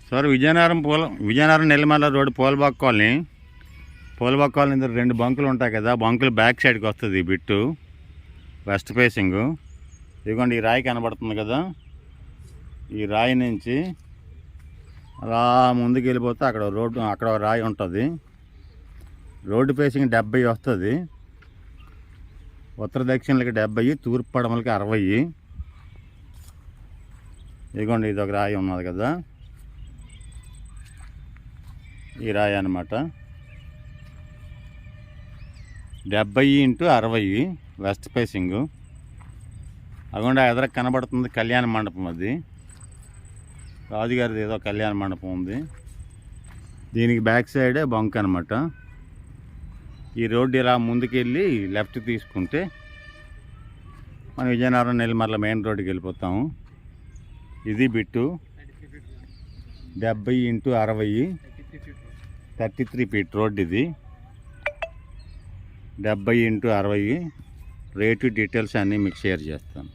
Sir Vizianagaram Nellimarla road Polbagh colony దగ్గర 2 బంకులు ఉంటాయి కదా, బంకులు బ్యాక్ సైడ్కి వస్తుంది ఈ బిట్టు వెస్ట్ ఫేసింగ్. ఇదిగోండి ఈ రాయి కనబడుతుంది కదా, ఈ రాయి నుంచి అలా ముందుకు వెళ్ళిపోతే అక్కడ రాయి ఉంటుంది. రోడ్డు ఫేసింగ్ 70 వస్తుంది, ఉత్తర దక్షిణలకి 70, తూర్పు పడమలకి 60. ఇదిగోండి ఇది ఒక రాయి ఉన్నది కదా, ఈ రాయి అన్నమాట. 70x60 west facing. అదిగోండి ఎదురు కనబడుతుంది కళ్యాణ మండపం, అది రాజుగారిది ఏదో కళ్యాణ మండపం ఉంది. దీనికి బ్యాక్ సైడే బంక్ అనమాట. ఈ రోడ్డు ఇలా ముందుకెళ్ళి లెఫ్ట్ తీసుకుంటే మనం విజయనగరం నెల్లిమర్ల మెయిన్ రోడ్డుకి వెళ్ళిపోతాము. ఇది బిట్టు 70x60 33 ఫీట్ రోడ్. ఇది 70x60 రేటు డీటెయిల్స్ అన్నీ మీకు షేర్ చేస్తాను.